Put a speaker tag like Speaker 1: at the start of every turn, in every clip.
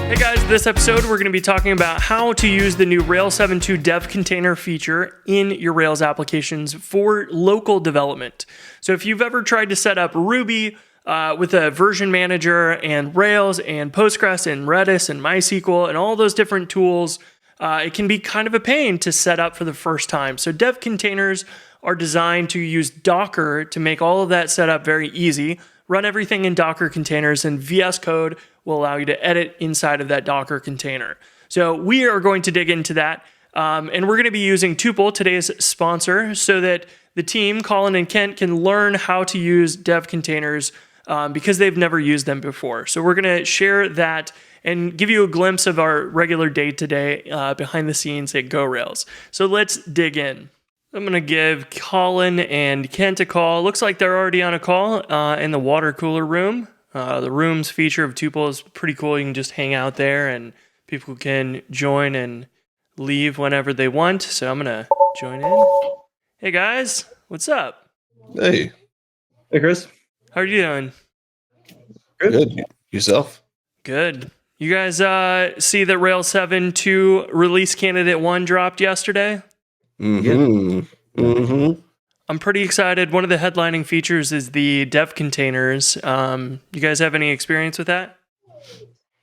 Speaker 1: Hey guys, this episode we're going to be talking about how to use the new Rails 7.2 dev container feature in your Rails applications for local development. So if you've ever tried to set up Ruby with a version manager and Rails and Postgres and Redis and MySQL and all those different tools, it can be kind of a pain to set up for the first time. So dev containers are designed to use Docker to make all of that setup very easy. Run everything in Docker containers, and VS Code will allow you to edit inside of that Docker container. So we are going to dig into that, and we're going to be using Tuple, today's sponsor, so that the team, Colin and Kent, can learn how to use dev containers because they've never used them before. So we're going to share that and give you a glimpse of our regular day-to-day behind the scenes at GoRails. So let's dig in. I'm going to give Colin and Kent a call. Looks like they're already on a call in the water cooler room. The room's feature of Tuple is pretty cool. You can just hang out there and people can join and leave whenever they want. So I'm going to join in. Hey guys, what's up?
Speaker 2: Hey.
Speaker 3: Hey, Chris.
Speaker 1: How are you doing?
Speaker 2: Good. Yourself?
Speaker 1: Good. You guys see that Rails 7.2 release candidate 1 dropped yesterday? I'm pretty excited. One of the headlining features is the dev containers. You guys have any experience with that?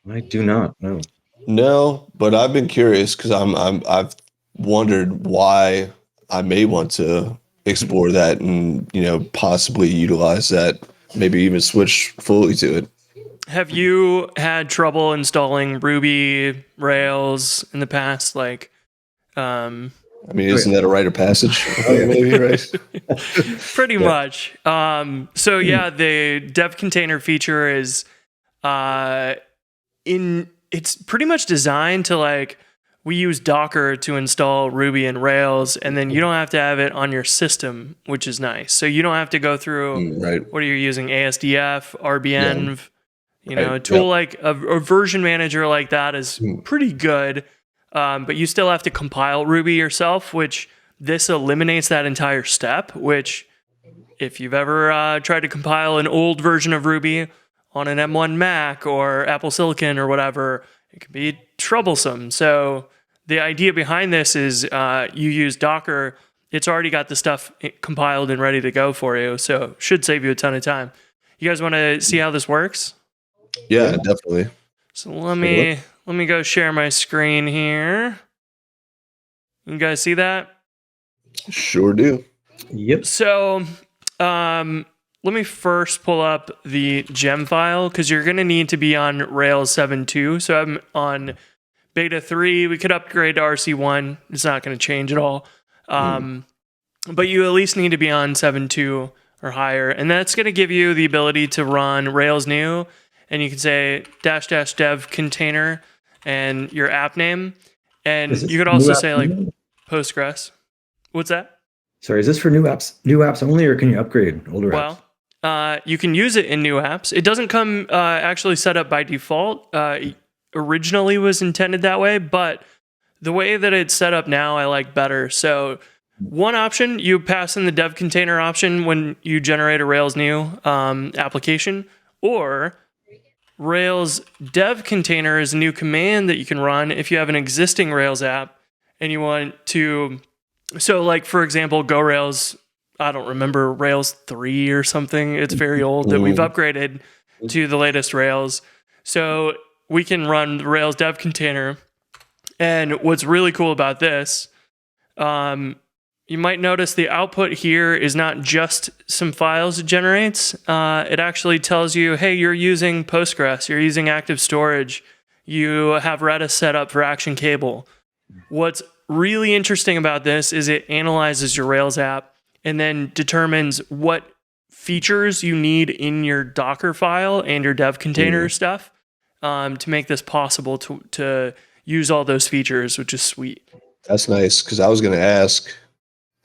Speaker 3: I do not. No.
Speaker 2: No, but I've been curious because I've wondered why I may want to explore that and possibly utilize that. Maybe even switch fully to it.
Speaker 1: Have you had trouble installing Ruby Rails in the past?
Speaker 2: Isn't that a rite of passage? Maybe, right?
Speaker 1: Pretty much. So yeah, the dev container feature is it's pretty much designed to we use Docker to install Ruby and Rails, and then you don't have to have it on your system, which is nice. So you don't have to go through what are you using, ASDF, RBN, a tool like a version manager like that is pretty good. But you still have to compile Ruby yourself, which this eliminates that entire step, which if you've ever tried to compile an old version of Ruby on an M1 Mac or Apple Silicon or whatever, it can be troublesome. So the idea behind this is you use Docker. It's already got the stuff compiled and ready to go for you, so it should save you a ton of time. You guys want to see how this works?
Speaker 2: Yeah, definitely.
Speaker 1: So let me go share my screen here. You guys see that?
Speaker 2: Sure do.
Speaker 3: Yep.
Speaker 1: So let me first pull up the gem file because you're going to need to be on Rails 7.2. So I'm on beta 3. We could upgrade to RC1. It's not going to change at all. But you at least need to be on 7.2 or higher. And that's going to give you the ability to run Rails new. And you can say -- dev container and your app name. And you could also say Postgres. What's that?
Speaker 3: Sorry, is this for new apps only, or can you upgrade older apps?
Speaker 1: Well, you can use it in new apps. It doesn't come actually set up by default. Originally was intended that way, but the way that it's set up now, I like better. So one option, you pass in the dev container option when you generate a Rails new application, or Rails dev container is a new command that you can run if you have an existing Rails app and you want to. So for example, GoRails, I don't remember, Rails 3 or something. It's very old that we've upgraded to the latest Rails. So we can run the Rails dev container. And what's really cool about this, you might notice the output here is not just some files it generates. It actually tells you, hey, you're using Postgres, you're using Active Storage, you have Redis set up for Action Cable. What's really interesting about this is it analyzes your Rails app and then determines what features you need in your Docker file and your dev container stuff to make this possible to use all those features, which is sweet.
Speaker 2: That's nice, because I was going to ask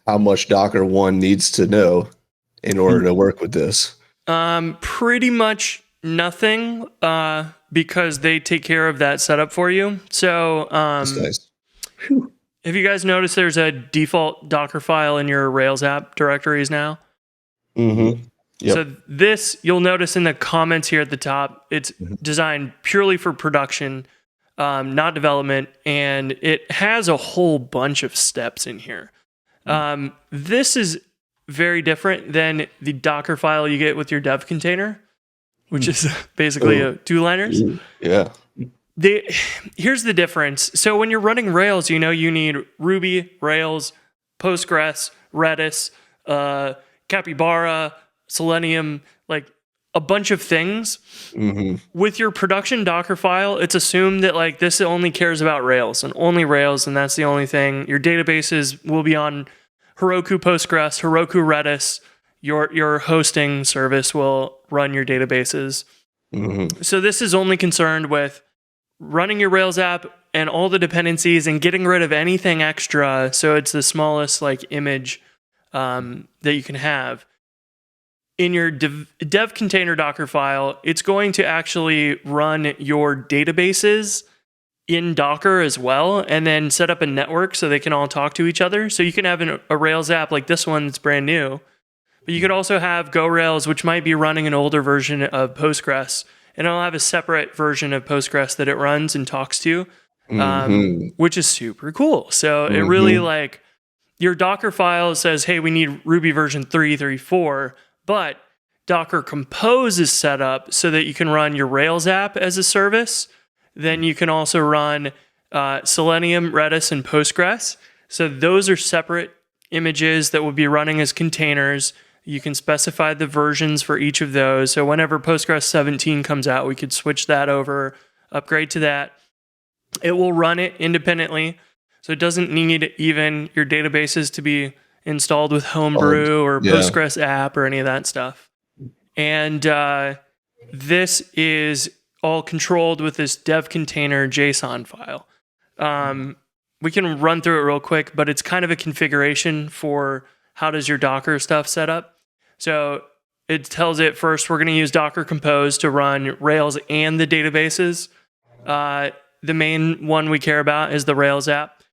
Speaker 2: how much Docker 1 needs to know in order to work with this.
Speaker 1: Pretty much nothing, because they take care of that setup for you. So
Speaker 2: That's nice.
Speaker 1: have you guys noticed there's a default Docker file in your Rails app directories now?
Speaker 2: Mm-hmm. Yep.
Speaker 1: So this, you'll notice in the comments here at the top, it's designed purely for production. not development, and it has a whole bunch of steps in here. This is very different than the Docker file you get with your dev container, which is basically a two-liners.
Speaker 2: Yeah.
Speaker 1: Here's the difference. So when you're running Rails, you need Ruby, Rails, Postgres, Redis, Capybara, Selenium, like a bunch of things. With your production Docker file, it's assumed that like this only cares about Rails, and that's the only thing. Your databases will be on Heroku Postgres, Heroku Redis. Your hosting service will run your databases. So this is only concerned with running your Rails app and all the dependencies and getting rid of anything extra. So it's the smallest like image that you can have. In your dev container Docker file, it's going to actually run your databases in Docker as well, and then set up a network so they can all talk to each other. So you can have a Rails app like this one that's brand new, but you could also have GoRails, which might be running an older version of Postgres, and it'll have a separate version of Postgres that it runs and talks to, which is super cool. So it really like your Docker file says, hey, we need Ruby version 3.34, but Docker Compose is set up so that you can run your Rails app as a service. Then you can also run Selenium, Redis, and Postgres. So those are separate images that will be running as containers. You can specify the versions for each of those. So whenever Postgres 17 comes out, we could switch that over, upgrade to that. It will run it independently. So it doesn't need even your databases to be installed with Homebrew or Postgres app or any of that stuff. And this is all controlled with this dev container JSON file. We can run through it real quick, but it's kind of a configuration for how does your Docker stuff set up. So it tells it first, we're going to use Docker Compose to run Rails and the databases. The main one we care about is the Rails app.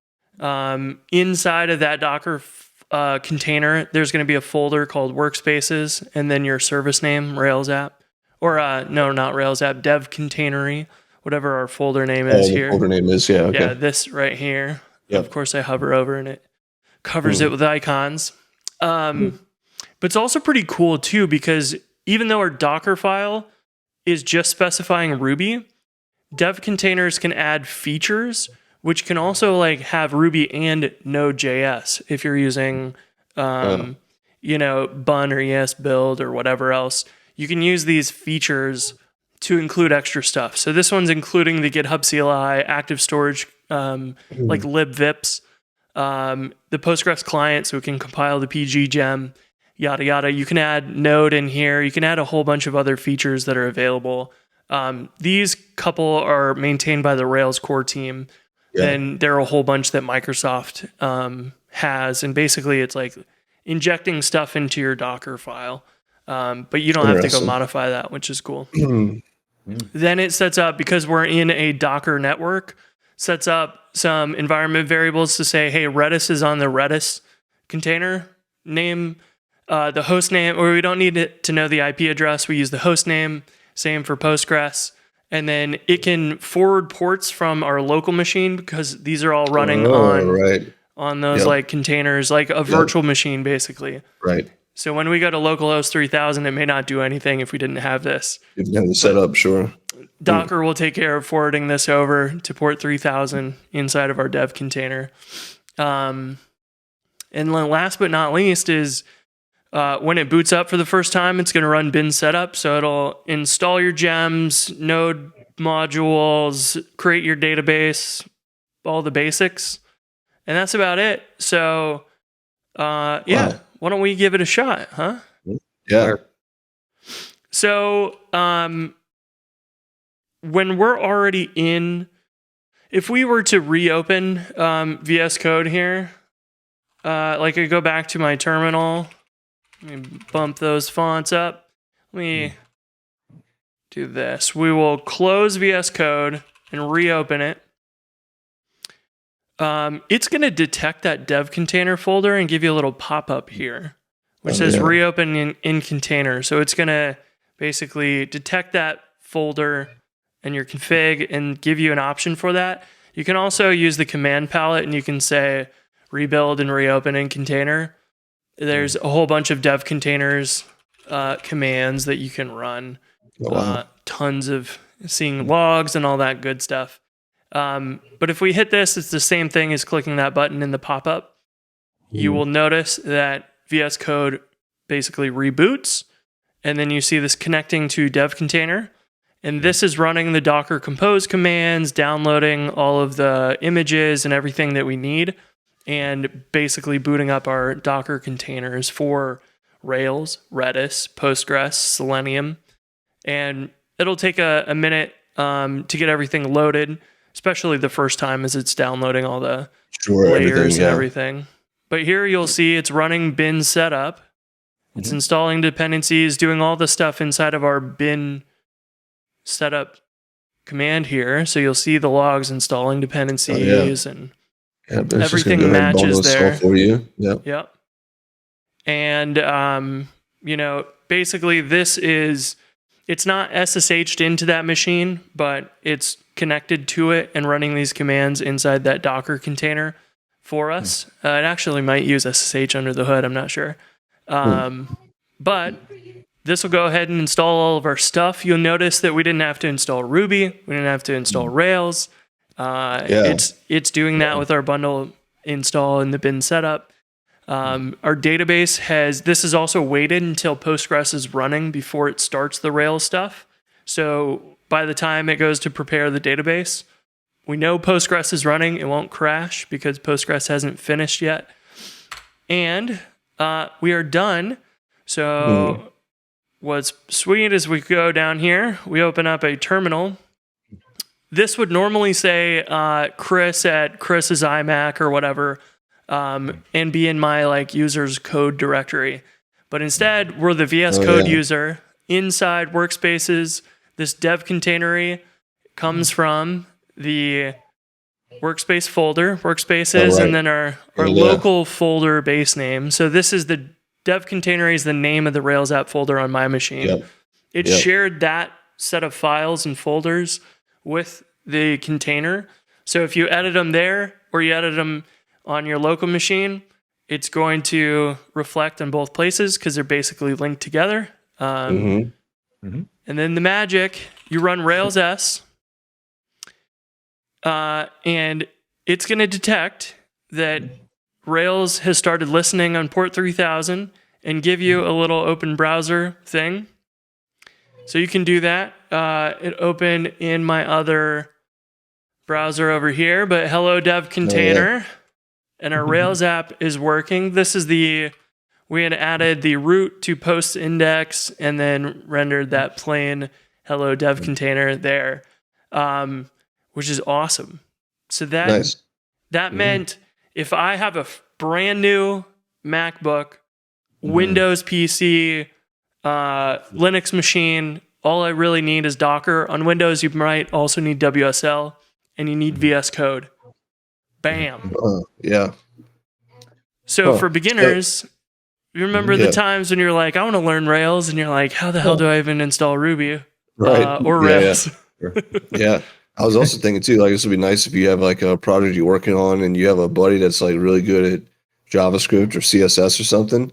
Speaker 1: Inside of that Docker container, there's going to be a folder called Workspaces, and then your service name, Rails app. Or no, not Rails app, dev containery, whatever our folder name is here.
Speaker 2: Folder name is, yeah. Okay.
Speaker 1: Yeah, this right here. Yep. Of course, I hover over and it covers it with icons. But it's also pretty cool too, because even though our Docker file is just specifying Ruby, dev containers can add features, which can also like have Ruby and Node.js if you're using, Bun or ES build or whatever else. You can use these features to include extra stuff. So this one's including the GitHub CLI, active storage, like libvips, the Postgres client, so we can compile the PG gem, yada, yada. You can add Node in here. You can add a whole bunch of other features that are available. These couple are maintained by the Rails core team. Yeah. And there are a whole bunch that Microsoft has. And basically it's like injecting stuff into your Docker file. But you don't have to go modify that, which is cool. Then it sets up, because we're in a Docker network, sets up some environment variables to say, hey, Redis is on the Redis container name, the host name, or we don't need it to know the IP address. We use the host name, same for Postgres. And then it can forward ports from our local machine, because these are all running on those like containers, like a virtual machine, basically.
Speaker 2: Right.
Speaker 1: So when we go to localhost 3000, it may not do anything if we didn't have this.
Speaker 2: If you have the setup, sure.
Speaker 1: Docker will take care of forwarding this over to port 3000 inside of our dev container. And then last but not least is when it boots up for the first time, it's going to run bin setup. So it'll install your gems, node modules, create your database, all the basics. And that's about it. So wow. Why don't we give it a shot, huh?
Speaker 2: Yeah.
Speaker 1: So when we're already in, if we were to reopen VS Code here, like I go back to my terminal, let me bump those fonts up. Let me do this. We will close VS Code and reopen it. It's going to detect that dev container folder and give you a little pop-up here, which says reopen in container. So it's going to basically detect that folder and your config and give you an option for that. You can also use the command palette and you can say rebuild and reopen in container. There's a whole bunch of dev containers commands that you can run.
Speaker 2: Oh, wow.
Speaker 1: Tons of seeing logs and all that good stuff. But if we hit this, it's the same thing as clicking that button in the pop-up. You will notice that VS Code basically reboots, and then you see this connecting to dev container. And this is running the Docker Compose commands, downloading all of the images and everything that we need, and basically booting up our Docker containers for Rails, Redis, Postgres, Selenium. And it'll take a minute to get everything loaded, especially the first time as it's downloading all the layers and everything. But here you'll see it's running bin setup. It's installing dependencies, doing all the stuff inside of our bin setup command here. So you'll see the logs installing dependencies and everything matches there
Speaker 2: for you.
Speaker 1: Yep. And basically it's not SSH'd into that machine, but it's connected to it and running these commands inside that Docker container for us. It actually might use SSH under the hood, I'm not sure. But this will go ahead and install all of our stuff. You'll notice that we didn't have to install Ruby. We didn't have to install Rails. It's doing that with our bundle install in the bin setup. Our database this is also waited until Postgres is running before it starts the Rails stuff. So by the time it goes to prepare the database, we know Postgres is running. It won't crash because Postgres hasn't finished yet. And we are done. So what's sweet is we go down here, we open up a terminal. This would normally say Chris at Chris's iMac or whatever, and be in my users code directory. But instead, we're the VS Code user inside Workspaces. This dev container comes from the Workspace folder, Workspaces, and then our local folder base name. So this is the dev container is the name of the Rails app folder on my machine. It shared that set of files and folders with the container. So if you edit them there or you edit them on your local machine, it's going to reflect on both places because they're basically linked together. And then the magic, you run Rails S, and it's going to detect that Rails has started listening on port 3000 and give you a little open browser thing. So you can do that. It opened in my other browser over here, but hello dev container. And our Rails app is working. We had added the root to post index and then rendered that plain hello dev container there, which is awesome. So that meant if I have a brand new MacBook, Windows PC, Linux machine, all I really need is Docker. On Windows, you might also need WSL, and you need VS Code. Bam. So for beginners, you remember the times when you're like, I want to learn Rails, and you're like, how the hell do I even install Ruby or Rails?
Speaker 2: I was also thinking too, this would be nice if you have a project you're working on and you have a buddy that's really good at JavaScript or CSS or something,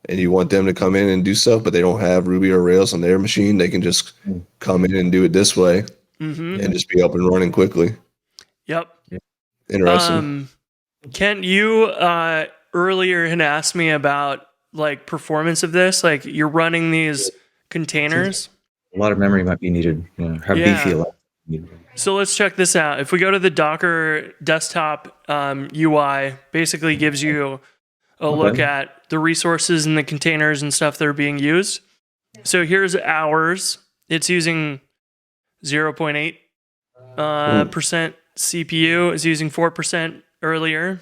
Speaker 2: and you want them to come in and do stuff, but they don't have Ruby or Rails on their machine. They can just come in and do it this way and just be up and running quickly.
Speaker 1: Yep.
Speaker 2: Interesting.
Speaker 1: Kent, you earlier had asked me about performance of this. You're running these containers.
Speaker 3: A lot of memory might be needed. How beefy a lot.
Speaker 1: So let's check this out. If we go to the Docker desktop UI, basically gives you a look at the resources and the containers and stuff that are being used. So here's ours. It's using 0.8 percent CPU. It's using 4% earlier.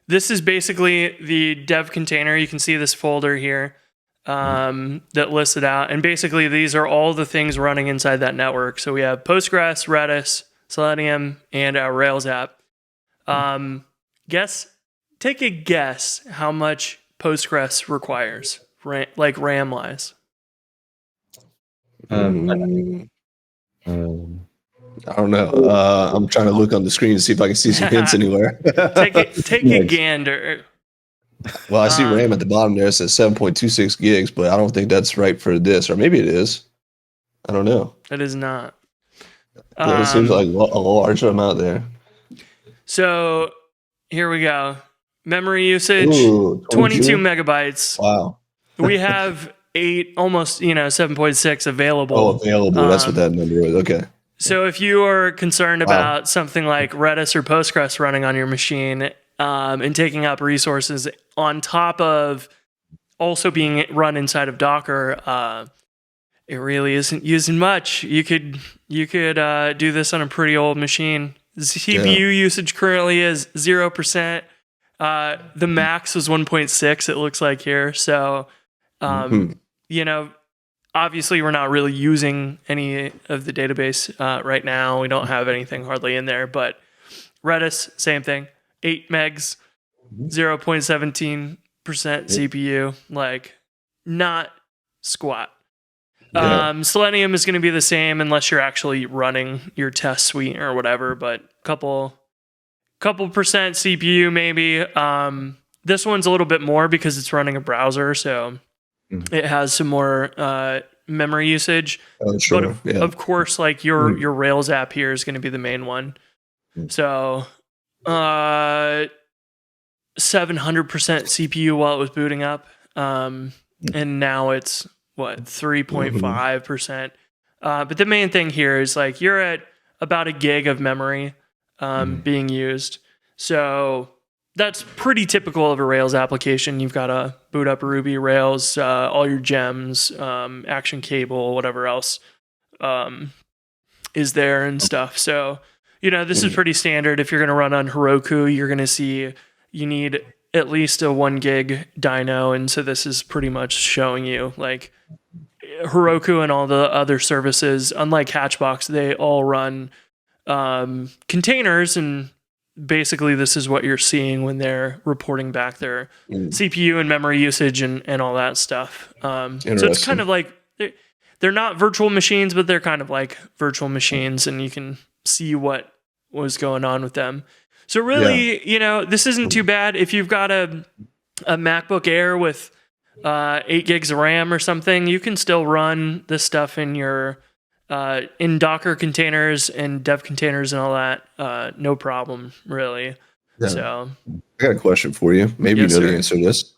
Speaker 1: This is basically the dev container. You can see this folder here that lists it out. And basically, these are all the things running inside that network. So we have Postgres, Redis, Selenium, and our Rails app. Take a guess how much Postgres requires, RAM-wise.
Speaker 3: Um,
Speaker 2: I don't know. I'm trying to look on the screen to see if I can see some hints anywhere.
Speaker 1: Take a
Speaker 3: Nice.
Speaker 1: gander.
Speaker 2: Well, I see RAM at the bottom there. It says 7.26 gigs, but I don't think that's right for this, or maybe it is. I don't know.
Speaker 1: It is not.
Speaker 2: Yeah, it seems like a large amount there.
Speaker 1: So here we go. Memory usage,
Speaker 2: Ooh,
Speaker 1: 22 megabytes.
Speaker 2: Wow.
Speaker 1: We have 7.6 available.
Speaker 2: Oh, available. That's what that number is. Okay.
Speaker 1: So if you are concerned about something like Redis or Postgres running on your machine and taking up resources on top of also being run inside of Docker, it really isn't using much. You could do this on a pretty old machine. CPU usage currently is 0%. The max was 1.6. It looks like here. So, obviously we're not really using any of the database right now. We don't have anything hardly in there. But Redis, same thing. 8 megs, 0.17% CPU. Like, not squat. Selenium is going to be the same unless you're actually running your test suite or whatever, but couple percent CPU maybe. This one's a little bit more because it's running a browser, so it has some more memory usage.
Speaker 2: Oh, sure.
Speaker 1: But of course, like your Rails app here is going to be the main one. So 700% CPU while it was booting up, and now it's 3.5%. But the main thing here is like you're at about a gig of memory being used. So that's pretty typical of a Rails application. You've got to boot up Ruby, Rails, all your gems, Action Cable, whatever else is there and stuff. So, this is pretty standard. If you're going to run on Heroku, you're going to see you need at least a 1 gig dyno. And so this is pretty much showing you like Heroku and all the other services, unlike Hatchbox, they all run containers, and basically this is what you're seeing when they're reporting back their CPU and memory usage and all that stuff. So it's kind of like they're not virtual machines, but they're kind of like virtual machines, and you can see what was going on with them. So really, this isn't too bad. If you've got a MacBook Air with 8 gigs of RAM or something, you can still run this stuff in your in Docker containers and dev containers and all that. No problem, really. Yeah. So
Speaker 2: I got a question for you. Maybe you know the answer to this.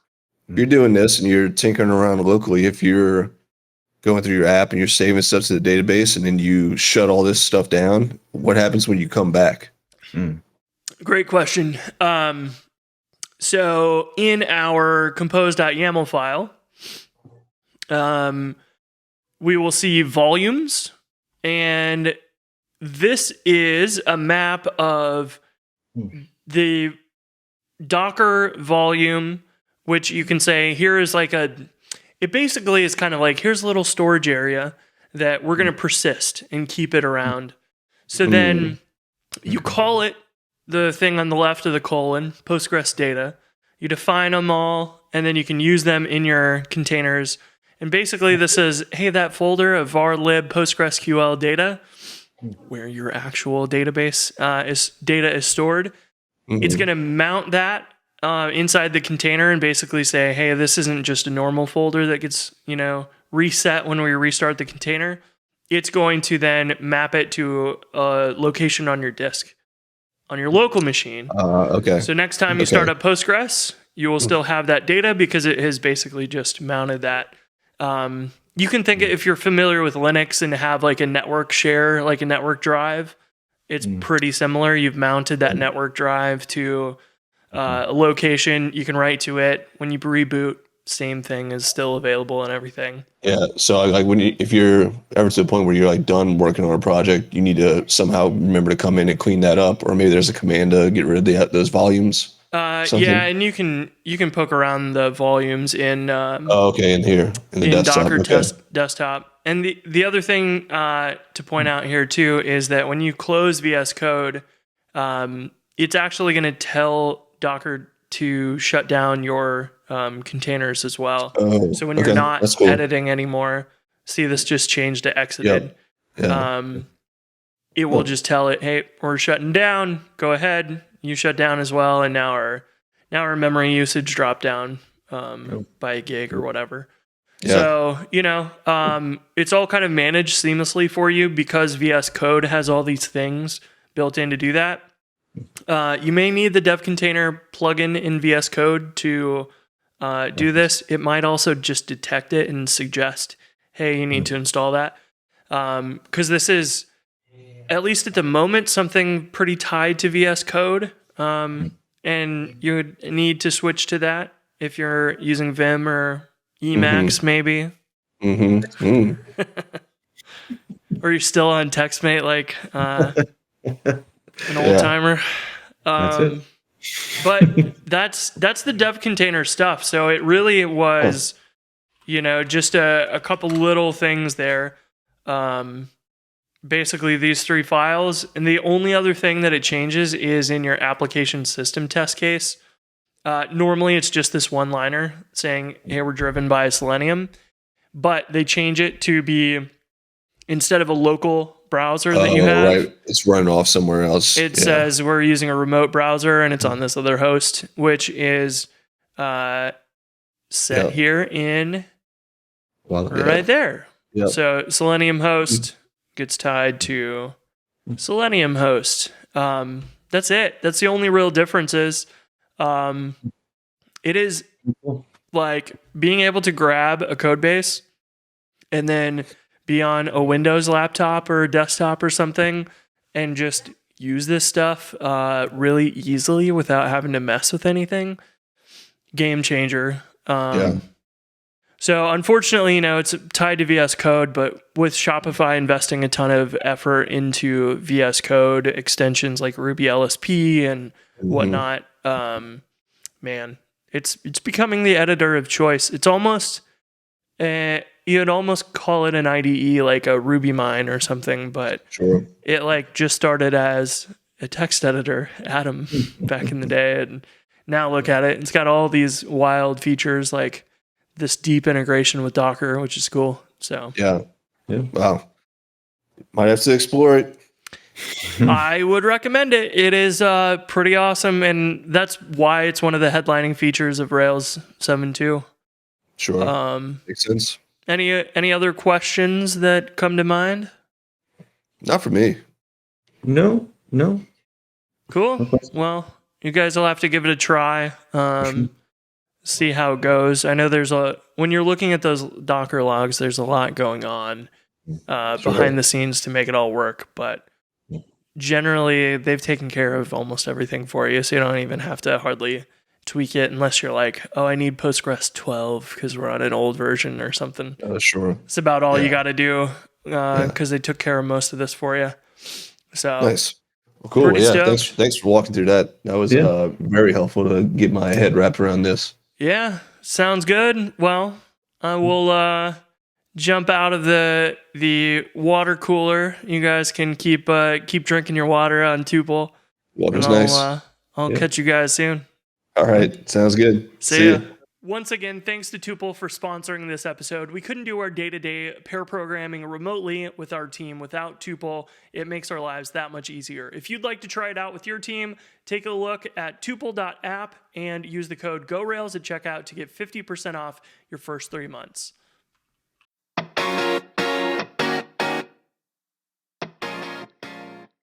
Speaker 2: If you're doing this and you're tinkering around locally, if you're going through your app and you're saving stuff to the database and then you shut all this stuff down, what happens when you come back?
Speaker 1: Great question. So in our compose.yaml file, we will see volumes, and this is a map of the Docker volume, which you can say here is like it basically is kind of like, here's a little storage area that we're going to persist and keep it around. So then you call it the thing on the left of the colon, Postgres data. You define them all, and then you can use them in your containers. And basically this says, hey, that folder of var lib PostgreSQL data, where your actual database data is stored, it's going to mount that inside the container and basically say, hey, this isn't just a normal folder that gets, reset when we restart the container. It's going to then map it to a location on your disk, on your local machine.
Speaker 2: Okay.
Speaker 1: So next time you start up Postgres, you will still have that data because it has basically just mounted that. You can think if you're familiar with Linux and have like a network share, like a network drive, it's pretty similar. You've mounted that network drive to a location. You can write to it. When you reboot, same thing is still available and everything.
Speaker 2: Yeah. So like if you're ever to the point where you're like done working on a project, you need to somehow remember to come in and clean that up, or maybe there's a command to get rid of those volumes.
Speaker 1: Yeah, and you can poke around the volumes in
Speaker 2: in here in the desktop.
Speaker 1: Docker desktop. And the other thing to point out here too is that when you close VS Code, it's actually going to tell Docker to shut down your containers as well. So when you're not editing anymore, see, this just changed to exited.
Speaker 2: Yeah.
Speaker 1: it will just tell it, hey, we're shutting down. Go ahead. You shut down as well. And now our memory usage dropped down by a gig or whatever.
Speaker 2: Yeah.
Speaker 1: So, it's all kind of managed seamlessly for you because VS Code has all these things built in to do that. You may need the dev container plugin in VS Code to do this. It might also just detect it and suggest, hey, you need to install that. Because this is, at least at the moment, something pretty tied to VS Code. And you would need to switch to that if you're using Vim or Emacs, maybe. Or you're still on TextMate like an old timer.
Speaker 3: That's it.
Speaker 1: But that's the dev container stuff. So it really was, just a couple little things there. Basically these 3 files. And the only other thing that it changes is in your application system test case. Normally it's just this one-liner saying, hey, we're driven by Selenium. But they change it to be, instead of a local browser that you have,
Speaker 2: right. It's running off somewhere else.
Speaker 1: it says we're using a remote browser and it's on this other host, which is set here in right there.
Speaker 2: Yep.
Speaker 1: So Selenium host gets tied to Selenium host. That's it. That's the only real difference is it is like being able to grab a code base and then be on a Windows laptop or a desktop or something and just use this stuff really easily without having to mess with anything. Game changer. So unfortunately, it's tied to VS Code, but with Shopify investing a ton of effort into VS Code extensions like Ruby LSP and whatnot, man, it's becoming the editor of choice. It's almost you'd almost call it an IDE like a RubyMine or something, but it like just started as a text editor, Atom, back in the day, and now look at it. It's got all these wild features like this deep integration with Docker, which is cool. So
Speaker 2: yeah. Wow. Might have to explore it.
Speaker 1: I would recommend it. It is pretty awesome, and that's why it's one of the headlining features of Rails 7.2.
Speaker 2: Sure. Makes sense.
Speaker 1: Any other questions that come to mind?
Speaker 2: Not for me.
Speaker 3: No.
Speaker 1: Cool. Well, you guys will have to give it a try. See how it goes. I know when you're looking at those Docker logs, there's a lot going on behind the scenes to make it all work, but generally they've taken care of almost everything for you, so you don't even have to hardly tweak it unless you're like, oh, I need Postgres 12 because we're on an old version or something.
Speaker 2: Sure.
Speaker 1: It's about all you got to do because they took care of most of this for you. So
Speaker 2: nice. Well, cool. Yeah.
Speaker 1: Stoked.
Speaker 2: Thanks for walking through that. That was very helpful to get my head wrapped around this.
Speaker 1: Yeah. Sounds good. Well, I will jump out of the water cooler. You guys can keep drinking your water on Tuple.
Speaker 2: Water's nice.
Speaker 1: I'll catch you guys soon.
Speaker 2: All right. Sounds good.
Speaker 1: See ya. Once again, thanks to Tuple for sponsoring this episode. We couldn't do our day-to-day pair programming remotely with our team without Tuple. It makes our lives that much easier. If you'd like to try it out with your team, take a look at tuple.app and use the code GORAILS at checkout to get 50% off your first 3 months.